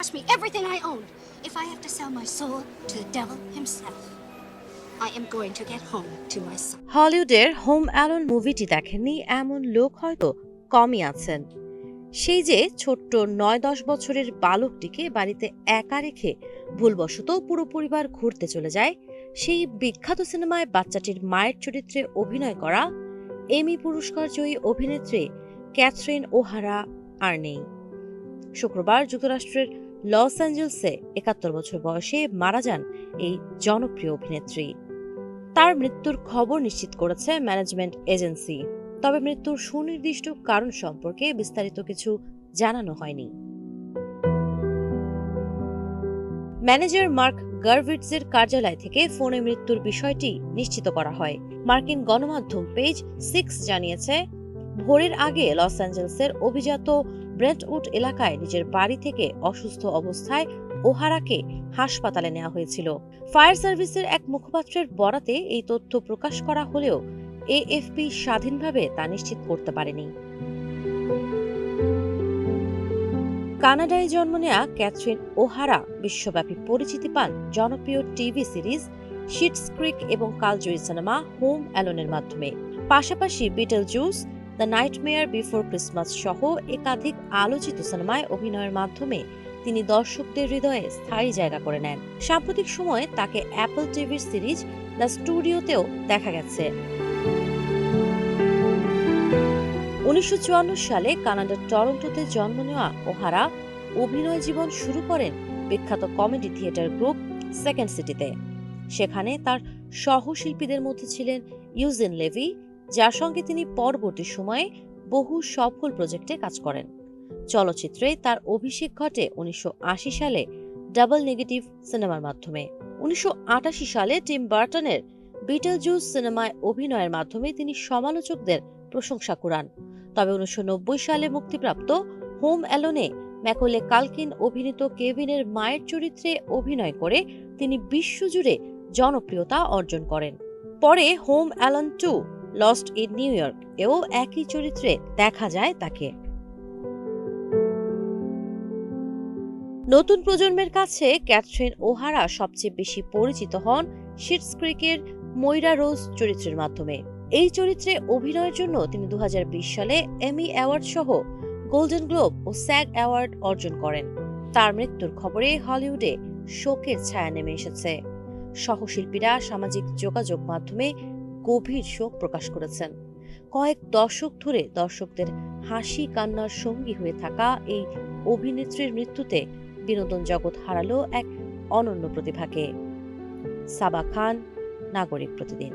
cost me everything I owned. If I have to sell my soul to the devil himself, I am going to get home to my son. হলিউডের home alone মুভিটি দেখেননি এমন লোক হয়তো কমই আছেন। সেই যে ছোট্ট ৯-১০ বছরের বালকটিকে বাড়িতে একা রেখে ভুলবশত পুরো পরিবার ঘুরতে চলে যায়, সেই বিখ্যাত সিনেমায় বাচ্চাটির মায়ের চরিত্রে অভিনয় করা এমি পুরস্কার জয়ী অভিনেত্রী ক্যাথরিন ওহারা আর নেই। শুক্রবার যুক্তরাষ্ট্রের লস অ্যাঞ্জেলসে ৭১ বছর বয়সে মারা যান এই জনপ্রিয় অভিনেত্রী। তার মৃত্যুর খবর নিশ্চিত করেছে ম্যানেজমেন্ট এজেন্সি, তবে মৃত্যুর সুনির্দিষ্ট কারণ সম্পর্কে বিস্তারিত কিছু জানানো হয়নি। ম্যানেজার মার্ক গারভিটজের কার্যালয় থেকে ফোনে মৃত্যুর বিষয়টি নিশ্চিত করা হয়। মার্কিন গণমাধ্যম পেজ 6 জানিয়েছে, ভোরের আগে লস অ্যাঞ্জেলসের অভিজাত ব্রেন্টউড এলাকায় নিজের বাড়ি থেকে অসুস্থ অবস্থায় ওহারাকে হাসপাতালে নেওয়া হয়েছিল। ফায়ার সার্ভিসের এক মুখপাত্রের বরাতে এই তথ্য প্রকাশ করা হলেও এএফপি স্বাধীনভাবে তা নিশ্চিত করতে পারেনি। কানাডায় জন্ম নেয়া ক্যাথরিন ওহারা বিশ্বব্যাপী পরিচিতি পান জনপ্রিয় টিভি সিরিজ শিটস ক্রিক এবং কালজয়ী সিনেমা হোম অ্যালোনের মাধ্যমে। পাশাপাশি বিটলজুস, দ্য নাইটমেয়ার বিফোর ক্রিসমাস সহ একাধিক আলোচিত সিনেমায় অভিনয়ের মাধ্যমে তিনি দর্শকদের হৃদয়ে স্থায়ী জায়গা করে নেন। সাম্প্রতিক সময়ে তাকে অ্যাপল টিভির সিরিজ দ্য স্টুডিওতেও দেখা গেছে। ১৯৫৪ সালে কানাডার টরন্টোতে জন্ম নেওয়া ওহারা অভিনয় জীবন শুরু করেন বিখ্যাত কমেডি থিয়েটার গ্রুপ সেকেন্ড সিটিতে। সেখানে তার সহশিল্পীদের মধ্যে ছিলেন ইউজিন লেভি, যার সঙ্গে তিনি পরবর্তী সময়ে বহু সফল প্রজেক্টে কাজ করেন। চলচ্চিত্রে তার অভিষেক ঘটে ১৯৮০ সালে ডাবল নেগেটিভ সিনেমার মাধ্যমে। ১৯৮৮ সালে টিম বার্টনের বিটলজুস সিনেমায় অভিনয়ের মাধ্যমে তিনি সমালোচকদের প্রশংসা কুড়ান। তবে ১৯৯০ সালে মুক্তিপ্রাপ্ত হোম অ্যালোনে ম্যাকলে কালকিন অভিনীত কেভিনের মায়ের চরিত্রে অভিনয় করে তিনি বিশ্বজুড়ে জনপ্রিয়তা অর্জন করেন। পরে home alone 2 lost in new York এও একই চরিত্রে দেখা যায় তাকে। নতুন প্রজন্মের কাছে ক্যাথরিন ওহারা সবচেয়ে বেশি পরিচিত হন শিটস ক্রিকের ময়রা রোজ চরিত্রের মাধ্যমে। এই চরিত্রে অভিনয়ের জন্য তিনি ২০২০ সালে এমি অ্যাওয়ার্ড সহ গোল্ডেন গ্লোব ও স্যাগ অ্যাওয়ার্ড অর্জন করেন। তার মৃত্যুর খবরে হলিউডে শোকের ছায়া নেমে এসেছে। সহশিল্পীরা সামাজিক যোগাযোগ মাধ্যমে গভীর শোক প্রকাশ করেছেন। কয়েক দশক ধরে দর্শকদের হাসি কান্নার সঙ্গী হয়ে থাকা এই অভিনেত্রীর মৃত্যুতে বিনোদন জগৎ হারালো এক অনন্য প্রতিভাকে। সাবা খান, নাগরিক প্রতিদিন।